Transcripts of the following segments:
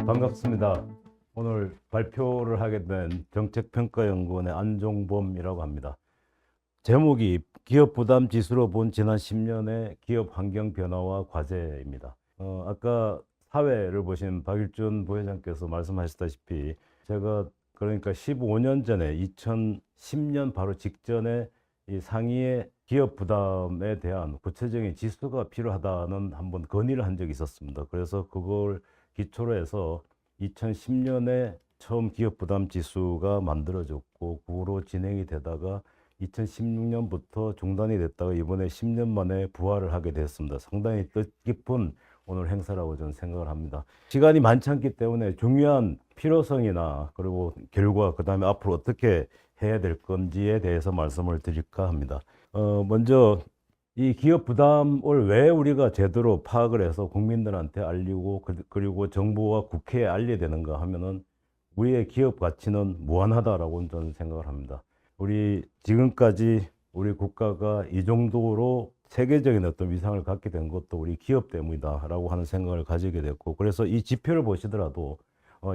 반갑습니다. 오늘 발표를 하게 된 정책평가연구원의 안종범이라고 합니다. 제목이 기업 부담 지수로 본 지난 10년의 기업 환경 변화와 과제입니다. 아까 사회를 보신 박일준 부회장께서 말씀하셨다시피 제가 그러니까 15년 전에 2010년 바로 직전에 이 상위의 기업 부담에 대한 구체적인 지수가 필요하다는 한번 건의를 한 적이 있었습니다. 그래서 그걸 기초로 해서 2010년에 처음 기업 부담 지수가 만들어졌고 그 후로 진행이 되다가 2016년부터 중단이 됐다가 이번에 10년 만에 부활을 하게 됐습니다. 상당히 뜻깊은 오늘 행사라고 저는 생각을 합니다. 시간이 많지 않기 때문에 중요한 필요성이나 그리고 결과 그다음에 앞으로 어떻게 해야 될 건지에 대해서 말씀을 드릴까 합니다. 먼저 이 기업 부담을 왜 우리가 제대로 파악을 해서 국민들한테 알리고 그리고 정부와 국회에 알려야 되는가 하면은 우리의 기업 가치는 무한하다라고 저는 생각을 합니다. 우리 지금까지 우리 국가가 이 정도로 세계적인 어떤 위상을 갖게 된 것도 우리 기업 때문이다라고 하는 생각을 가지게 됐고, 그래서 이 지표를 보시더라도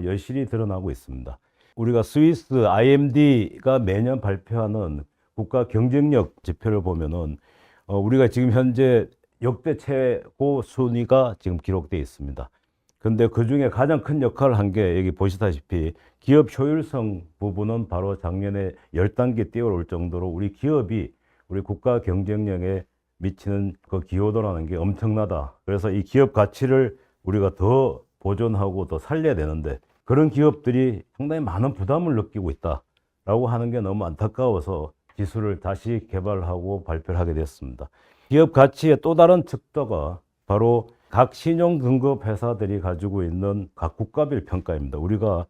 여실히 드러나고 있습니다. 우리가 스위스 IMD가 매년 발표하는 국가 경쟁력 지표를 보면은 우리가 지금 현재 역대 최고 순위가 지금 기록되어 있습니다. 근데 그 중에 가장 큰 역할을 한 게 여기 보시다시피 기업 효율성 부분은 바로 작년에 10단계 뛰어올 정도로 우리 기업이 우리 국가 경쟁력에 미치는 그 기여도라는 게 엄청나다. 그래서 이 기업 가치를 우리가 더 보존하고 더 살려야 되는데 그런 기업들이 상당히 많은 부담을 느끼고 있다라고 하는 게 너무 안타까워서 지수를 다시 개발하고 발표를 하게 됐습니다. 기업 가치의 또 다른 척도가 바로 각 신용 등급 회사들이 가지고 있는 각 국가별 평가입니다. 우리가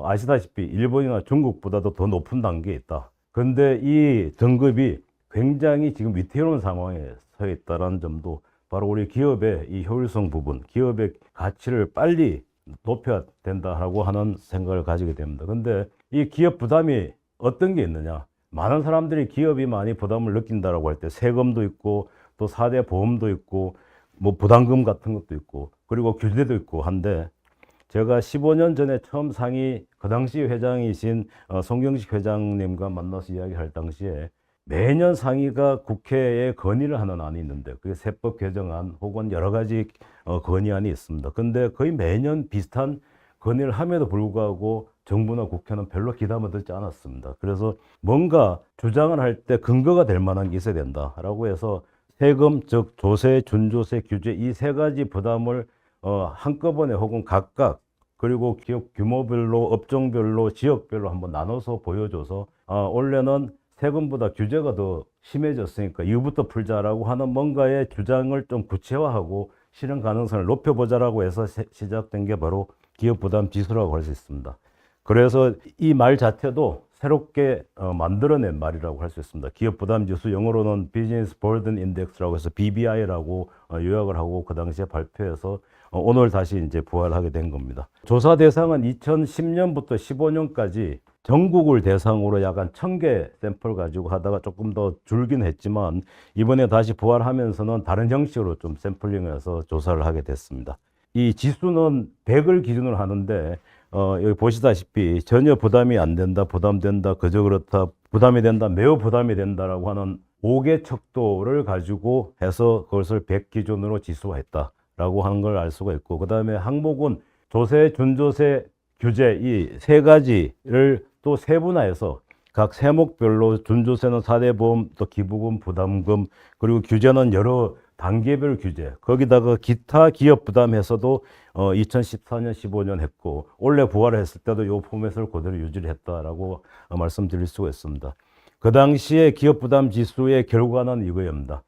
아시다시피 일본이나 중국보다도 더 높은 단계에 있다. 그런데 이 등급이 굉장히 지금 위태로운 상황에 서 있다는 점도 바로 우리 기업의 이 효율성 부분, 기업의 가치를 빨리 높여야 된다라고 하는 생각을 가지게 됩니다. 그런데 이 기업 부담이 어떤 게 있느냐? 많은 사람들이 기업이 많이 부담을 느낀다라고 할 때 세금도 있고 또 4대 보험도 있고 뭐 부담금 같은 것도 있고 그리고 규제도 있고 한데, 제가 15년 전에 처음 상위 그 당시 회장이신 송경식 회장님과 만나서 이야기할 당시에 매년 상위가 국회에 건의를 하는 안이 있는데 그게 세법 개정안 혹은 여러 가지 건의안이 있습니다. 근데 거의 매년 비슷한 건의를 함에도 불구하고 정부나 국회는 별로 귀담아 듣지 않았습니다. 그래서 뭔가 주장을 할 때 근거가 될 만한 게 있어야 된다라고 해서 세금, 즉 조세, 준조세, 규제 이 세 가지 부담을 한꺼번에 혹은 각각 그리고 기업 규모별로, 업종별로, 지역별로 한번 나눠서 보여줘서 원래는 세금보다 규제가 더 심해졌으니까 이후부터 풀자라고 하는 뭔가의 주장을 좀 구체화하고 실현 가능성을 높여보자라고 해서 시작된 게 바로 기업 부담 지수라고 할 수 있습니다. 그래서 이 말 자체도 새롭게 만들어낸 말이라고 할 수 있습니다. 기업 부담 지수, 영어로는 비즈니스 버든 인덱스라고 해서 BBI라고 요약을 하고 그 당시에 발표해서 오늘 다시 이제 부활하게 된 겁니다. 조사 대상은 2010년부터 15년까지 전국을 대상으로 약 한 1000개 샘플 가지고 하다가 조금 더 줄긴 했지만 이번에 다시 부활하면서는 다른 형식으로 좀 샘플링해서 조사를 하게 됐습니다. 이 지수는 100을 기준으로 하는데 여기 보시다시피 전혀 부담이 안 된다, 부담된다, 그저 그렇다, 부담이 된다, 매우 부담이 된다라고 하는 5개 척도를 가지고 해서 그것을 100 기준으로 지수화했다라고 하는 걸 알 수가 있고, 그 다음에 항목은 조세, 준조세, 규제 이 세 가지를 또 세분화해서 각 세목별로 준조세는 4대 보험, 또 기부금, 부담금, 그리고 규제는 여러 단계별 규제, 거기다가 기타 기업 부담해서도 2014년, 15년 했고 올해 부활했을 때도 이 포맷을 그대로 유지를 했다라고 말씀드릴 수가 있습니다. 그 당시에 기업 부담 지수의 결과는 이거입니다.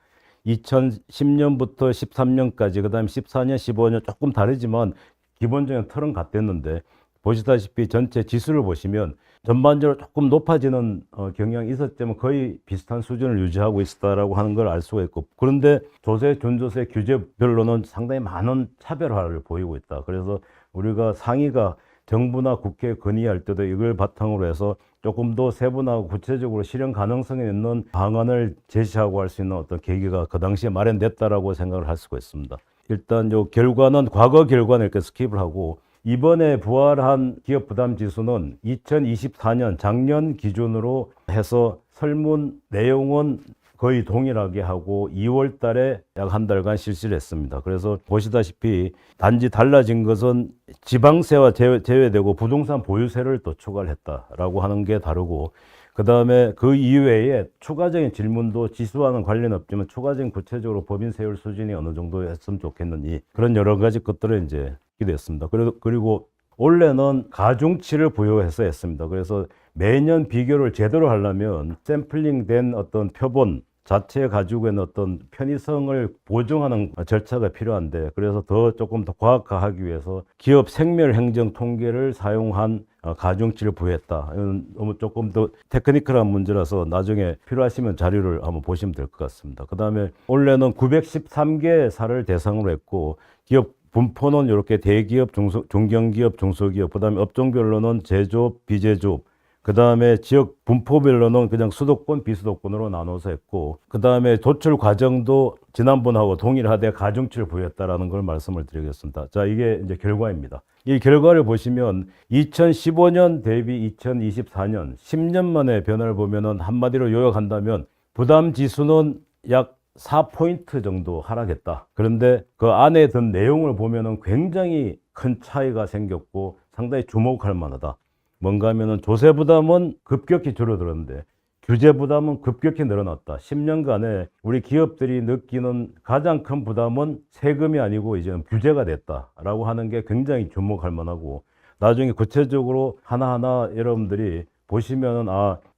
2010년부터 13년까지, 그 다음에 14년, 15년 조금 다르지만 기본적인 틀은 같았는데 보시다시피 전체 지수를 보시면 전반적으로 조금 높아지는 경향이 있었지만 거의 비슷한 수준을 유지하고 있었다라고 하는 걸 알 수가 있고, 그런데 조세, 준조세, 규제별로는 상당히 많은 차별화를 보이고 있다. 그래서 우리가 상위가 정부나 국회에 건의할 때도 이걸 바탕으로 해서 조금 더 세분화하고 구체적으로 실현 가능성이 있는 방안을 제시하고 할 수 있는 어떤 계기가 그 당시에 마련됐다라고 생각을 할 수가 있습니다. 일단 요 결과는 과거 결과는 이렇게 스킵을 하고 이번에 부활한 기업 부담 지수는 2024년 작년 기준으로 해서 설문 내용은 거의 동일하게 하고 2월 달에 약 한 달간 실시를 했습니다. 그래서 보시다시피 단지 달라진 것은 지방세와 제외되고 부동산 보유세를 또 추가를 했다라고 하는 게 다르고, 그 다음에 그 이외에 추가적인 질문도 지수와는 관련 없지만 추가적인 구체적으로 법인세율 수준이 어느 정도 했으면 좋겠느니 그런 여러 가지 것들을 이제 기대했습니다. 그리고 원래는 가중치를 부여해서 했습니다. 그래서 매년 비교를 제대로 하려면 샘플링 된 어떤 표본 자체에 가지고 있는 어떤 편의성을 보증하는 절차가 필요한데, 그래서 조금 더 과학화하기 위해서 기업 생멸 행정 통계를 사용한 가중치를 부여했다. 이건 너무 조금 더 테크니컬한 문제라서 나중에 필요하시면 자료를 한번 보시면 될 것 같습니다. 그 다음에 원래는 913개 사를 대상으로 했고, 기업 분포는 이렇게 대기업, 중견기업, 중소기업, 그 다음에 업종별로는 제조업, 비제조업, 그 다음에 지역 분포별로는 그냥 수도권, 비수도권으로 나눠서 했고, 그 다음에 조출 과정도 지난번하고 동일하되 가중치를 부여했다라는 걸 말씀을 드리겠습니다. 자, 이게 이제 결과입니다. 이 결과를 보시면 2015년 대비 2024년 10년 만에 변화를 보면은 한마디로 요약한다면 부담 지수는 약 4포인트 정도 하락했다. 그런데 그 안에 든 내용을 보면은 굉장히 큰 차이가 생겼고 상당히 주목할 만하다. 뭔가 하면은 조세 부담은 급격히 줄어들었는데 규제 부담은 급격히 늘어났다. 10년간에 우리 기업들이 느끼는 가장 큰 부담은 세금이 아니고 이제 규제가 됐다라고 하는 게 굉장히 주목할 만하고, 나중에 구체적으로 하나하나 여러분들이 보시면은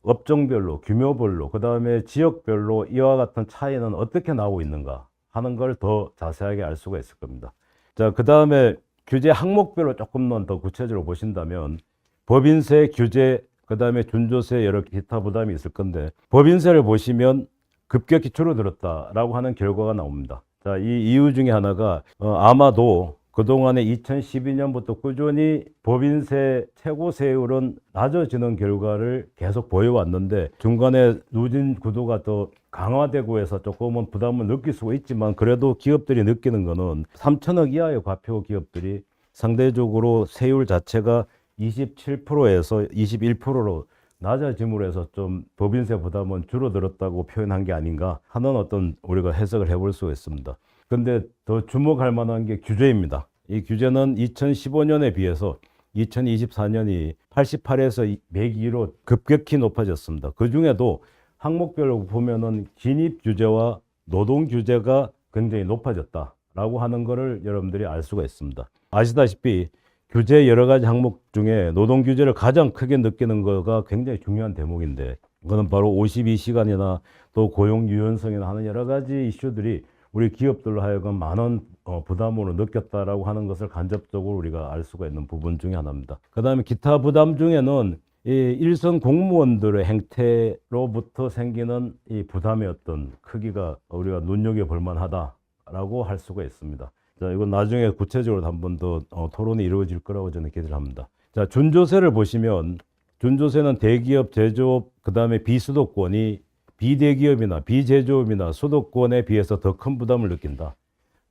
업종별로, 규모별로, 그 다음에 지역별로 이와 같은 차이는 어떻게 나오고 있는가 하는 걸 더 자세하게 알 수가 있을 겁니다. 자, 그 다음에 규제 항목별로 조금만 더 구체적으로 보신다면 법인세, 규제, 그 다음에 준조세, 여러 기타 부담이 있을 건데, 법인세를 보시면 급격히 줄어들었다라고 하는 결과가 나옵니다. 자, 이 이유 중에 하나가 아마도 그동안에 2012년부터 꾸준히 법인세 최고세율은 낮아지는 결과를 계속 보여왔는데, 중간에 누진 구도가 더 강화되고 해서 조금은 부담을 느낄 수가 있지만, 그래도 기업들이 느끼는 거는 3천억 이하의 과표 기업들이 상대적으로 세율 자체가 27%에서 21%로 낮아짐으로 해서 좀 법인세 부담은 줄어들었다고 표현한 게 아닌가 하는 어떤 우리가 해석을 해볼 수가 있습니다. 근데 더 주목할 만한 게 규제입니다. 이 규제는 2015년에 비해서 2024년이 88에서 102로 급격히 높아졌습니다. 그 중에도 항목별로 보면은 진입 규제와 노동 규제가 굉장히 높아졌다라고 하는 것을 여러분들이 알 수가 있습니다. 아시다시피 규제 여러 가지 항목 중에 노동 규제를 가장 크게 느끼는 거가 굉장히 중요한 대목인데, 그거는 바로 52시간이나 또 고용 유연성이나 하는 여러 가지 이슈들이 우리 기업들로 하여금 많은 부담으로 느꼈다라고 하는 것을 간접적으로 우리가 알 수가 있는 부분 중에 하나입니다. 그 다음에 기타 부담 중에는 이 일선 공무원들의 행태로부터 생기는 이 부담의 어떤 크기가 우리가 눈여겨볼 만하다라고 할 수가 있습니다. 자, 이건 나중에 구체적으로 한 번 더 토론이 이루어질 거라고 저는 기대를 합니다. 자, 준조세를 보시면 준조세는 대기업, 제조업, 그 다음에 비수도권이 비대기업이나 비제조업이나 수도권에 비해서 더 큰 부담을 느낀다.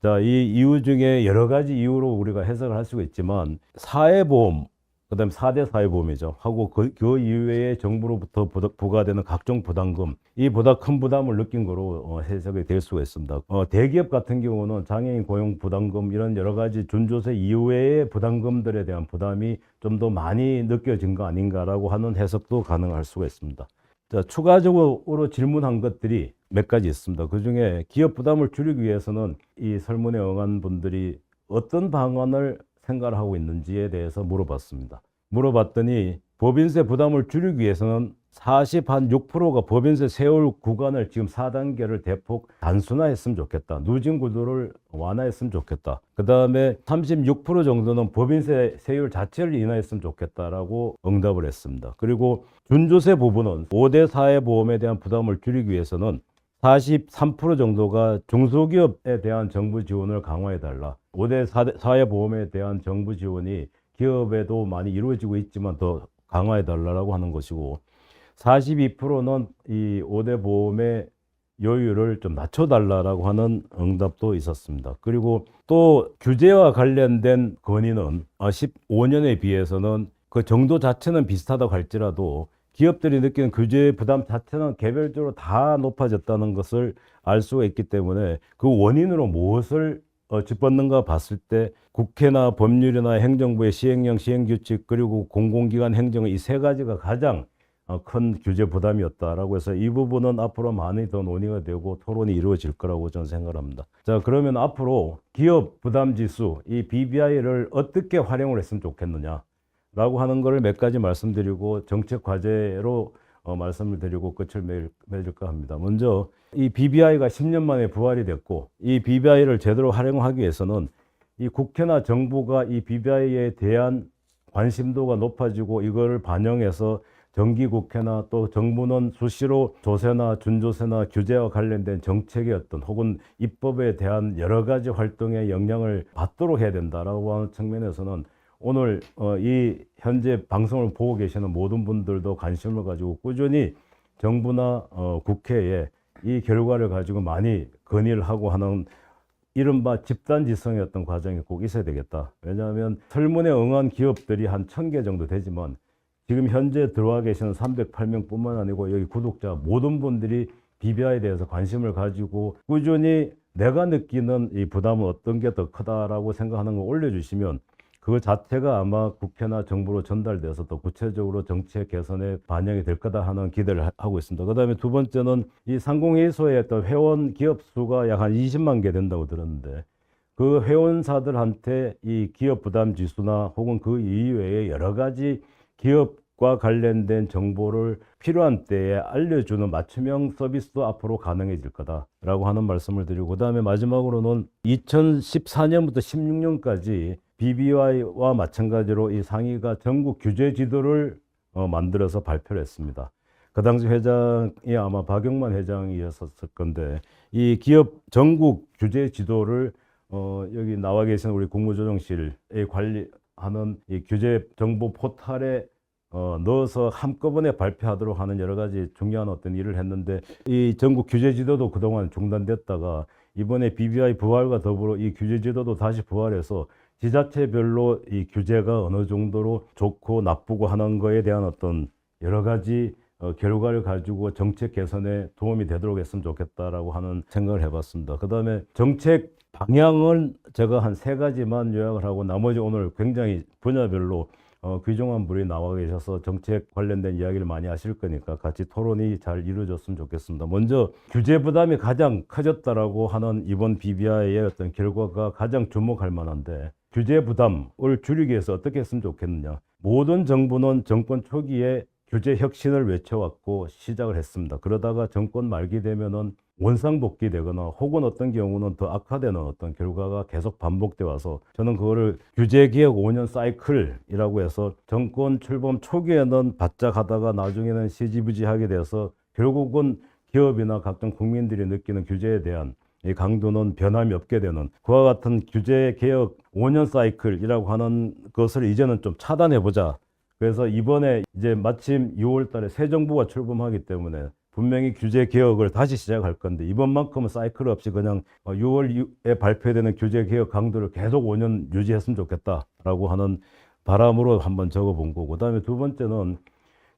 자, 이 이유 중에 여러 가지 이유로 우리가 해석을 할 수가 있지만, 사회보험, 그 다음에 4대 사회보험이죠. 하고 그 이외에 정부로부터 부과되는 각종 부담금, 이 보다 큰 부담을 느낀 거로 해석이 될 수가 있습니다. 대기업 같은 경우는 장애인 고용 부담금 이런 여러 가지 준조세 이외의 부담금들에 대한 부담이 좀 더 많이 느껴진 거 아닌가라고 하는 해석도 가능할 수가 있습니다. 자, 추가적으로 질문한 것들이 몇 가지 있습니다. 그 중에 기업 부담을 줄이기 위해서는 이 설문에 응한 분들이 어떤 방안을 생각하고 있는지에 대해서 물어봤습니다. 물어봤더니 법인세 부담을 줄이기 위해서는 46%가 법인세 세율 구간을 지금 4단계를 대폭 단순화했으면 좋겠다. 누진 구도를 완화했으면 좋겠다. 그 다음에 36% 정도는 법인세 세율 자체를 인하했으면 좋겠다라고 응답을 했습니다. 그리고 준조세 부분은 5대 사회보험에 대한 부담을 줄이기 위해서는 43% 정도가 중소기업에 대한 정부 지원을 강화해달라. 5대 사회보험에 대한 정부 지원이 기업에도 많이 이루어지고 있지만 더 강화해달라고 하는 것이고, 42%는 이 5대 보험의 요율을 좀 낮춰달라라고 하는 응답도 있었습니다. 그리고 또 규제와 관련된 건의는 15년에 비해서는 그 정도 자체는 비슷하다고 할지라도 기업들이 느끼는 규제 부담 자체는 개별적으로 다 높아졌다는 것을 알 수가 있기 때문에 그 원인으로 무엇을 짚었는가 봤을 때 국회나 법률이나 행정부의 시행령, 시행규칙 그리고 공공기관 행정의 이 세 가지가 가장 큰 규제 부담이었다라고 해서 이 부분은 앞으로 많이 더 논의가 되고 토론이 이루어질 거라고 저는 생각합니다. 자, 그러면 앞으로 기업 부담 지수, 이 BBI를 어떻게 활용을 했으면 좋겠느냐라고 하는 것을 몇 가지 말씀드리고 정책 과제로 말씀을 드리고 끝을 맺을까 합니다. 먼저 이 BBI가 10년 만에 부활이 됐고 이 BBI를 제대로 활용하기 위해서는 이 국회나 정부가 이 BBI에 대한 관심도가 높아지고 이거를 반영해서 정기국회나 또 정부는 수시로 조세나 준조세나 규제와 관련된 정책의 어떤 혹은 입법에 대한 여러 가지 활동에 영향을 받도록 해야 된다라고 하는 측면에서는 오늘 이 현재 방송을 보고 계시는 모든 분들도 관심을 가지고 꾸준히 정부나 국회에 이 결과를 가지고 많이 건의를 하고 하는 이른바 집단지성의 어떤 과정이 꼭 있어야 되겠다. 왜냐하면 설문에 응한 기업들이 한 1000개 정도 되지만 지금 현재 들어와 계시는 308명뿐만 아니고 여기 구독자 모든 분들이 BBI에 대해서 관심을 가지고 꾸준히 내가 느끼는 이 부담은 어떤 게 더 크다라고 생각하는 걸 올려주시면 그 자체가 아마 국회나 정부로 전달돼서 더 구체적으로 정책 개선에 반영이 될 거다 하는 기대를 하고 있습니다. 그다음에 두 번째는 이 상공회의소의 어떤 회원 기업 수가 약 한 20만 개 된다고 들었는데 그 회원사들한테 이 기업 부담 지수나 혹은 그 이외에 여러 가지 기업과 관련된 정보를 필요한 때에 알려주는 맞춤형 서비스도 앞으로 가능해질 거다라고 하는 말씀을 드리고 그다음에 마지막으로는 2014년부터 16년까지 BBI와 마찬가지로 이 상위가 전국 규제 지도를 만들어서 발표를 했습니다. 그 당시 회장이 아마 박영만 회장이었을 건데 이 기업 전국 규제 지도를 여기 나와 계신 우리 국무조정실에 관리하는 이 규제 정보 포털에 넣어서 한꺼번에 발표하도록 하는 여러 가지 중요한 어떤 일을 했는데 이 전국 규제 지도도 그동안 중단됐다가 이번에 BBI 부활과 더불어 이 규제 지도도 다시 부활해서 지자체별로 이 규제가 어느 정도로 좋고 나쁘고 하는 거에 대한 어떤 여러 가지 결과를 가지고 정책 개선에 도움이 되도록 했으면 좋겠다라고 하는 생각을 해봤습니다. 그 다음에 정책 방향은 제가 한 3가지만 요약을 하고 나머지 오늘 굉장히 분야별로 귀중한 분이 나와 계셔서 정책 관련된 이야기를 많이 하실 거니까 같이 토론이 잘 이루어졌으면 좋겠습니다. 먼저 규제 부담이 가장 커졌다라고 하는 이번 BBI의 어떤 결과가 가장 주목할 만한데 규제 부담을 줄이기 위해서 어떻게 했으면 좋겠느냐. 모든 정부는 정권 초기에 규제 혁신을 외쳐왔고 시작을 했습니다. 그러다가 정권 말기 되면은 원상복귀 되거나 혹은 어떤 경우는 더 악화되는 어떤 결과가 계속 반복돼 와서 저는 그거를 규제개혁 5년 사이클이라고 해서 정권 출범 초기에는 바짝 하다가 나중에는 시지부지하게 돼서 결국은 기업이나 각종 국민들이 느끼는 규제에 대한 이 강도는 변함이 없게 되는 그와 같은 규제개혁 5년 사이클이라고 하는 것을 이제는 좀 차단해보자. 그래서 이번에 이제 마침 6월 달에 새 정부가 출범하기 때문에 분명히 규제 개혁을 다시 시작할 건데 이번만큼은 사이클 없이 그냥 6월에 발표되는 규제 개혁 강도를 계속 5년 유지했으면 좋겠다라고 하는 바람으로 한번 적어본 거고 그다음에 두 번째는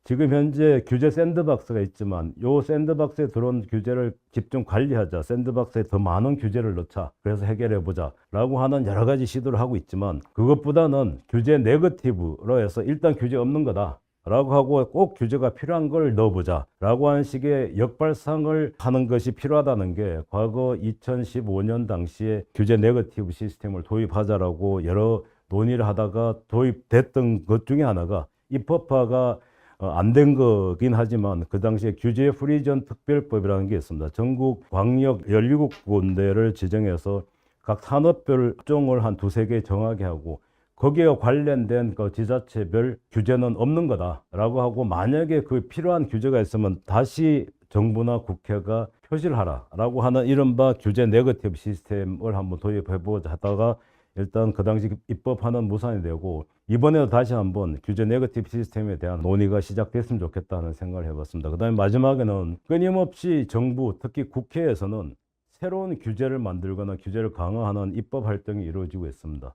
지금 현재 규제 샌드박스가 있지만 요 샌드박스에 들어온 규제를 집중 관리하자. 샌드박스에 더 많은 규제를 넣자. 그래서 해결해 보자. 라고 하는 여러 가지 시도를 하고 있지만 그것보다는 규제 네거티브로 해서 일단 규제 없는 거다. 라고 하고 꼭 규제가 필요한 걸 넣어보자. 라고 하는 식의 역발상을 하는 것이 필요하다는 게 과거 2015년 당시에 규제 네거티브 시스템을 도입하자라고 여러 논의를 하다가 도입됐던 것 중에 하나가 입법화가 안 된 거긴 하지만 그 당시에 규제 프리전 특별법이라는 게 있습니다. 전국 광역 17군데를 지정해서 각 산업별 업종을 한 2-3개 정하게 하고 거기에 관련된 그 지자체별 규제는 없는 거다라고 하고 만약에 그 필요한 규제가 있으면 다시 정부나 국회가 표시를 하라라고 하는 이른바 규제 네거티브 시스템을 한번 도입해보자 하다가 일단 그 당시 입법하는 무산이 되고 이번에도 다시 한번 규제 네거티브 시스템에 대한 논의가 시작됐으면 좋겠다는 생각을 해봤습니다. 그다음에 마지막에는 끊임없이 정부, 특히 국회에서는 새로운 규제를 만들거나 규제를 강화하는 입법 활동이 이루어지고 있습니다.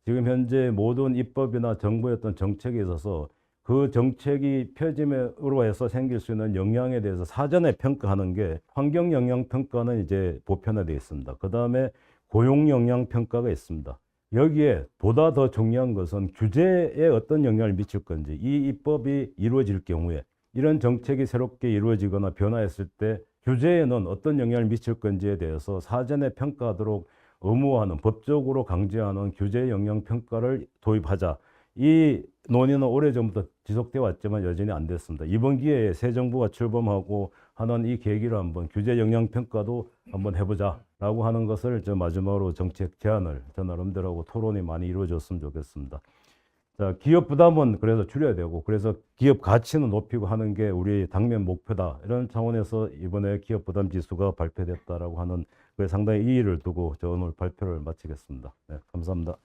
지금 현재 모든 입법이나 정부의 어떤 정책에 있어서 그 정책이 펴짐으로 해서 생길 수 있는 영향에 대해서 사전에 평가하는 게 환경 영향 평가는 이제 보편화되어 있습니다. 그 다음에 고용 영향 평가가 있습니다. 여기에 보다 더 중요한 것은 규제에 어떤 영향을 미칠 건지, 이 입법이 이루어질 경우에 이런 정책이 새롭게 이루어지거나 변화했을 때 규제에는 어떤 영향을 미칠 건지에 대해서 사전에 평가하도록 의무화하는, 법적으로 강제하는 규제 영향 평가를 도입하자. 이 논의는 오래전부터 지속되어 왔지만 여전히 안 됐습니다. 이번 기회에 새 정부가 출범하고 하는 이 계기로 한번 규제 영향 평가도 한번 해보자라고 하는 것을 저 마지막으로 정책 제안을 저 나름대로 하고 토론이 많이 이루어졌으면 좋겠습니다. 자, 기업 부담은 그래서 줄여야 되고, 그래서 기업 가치는 높이고 하는 게 우리 당면 목표다. 이런 차원에서 이번에 기업 부담 지수가 발표됐다라고 하는 그에 상당히 이의를 두고 저 오늘 발표를 마치겠습니다. 네, 감사합니다.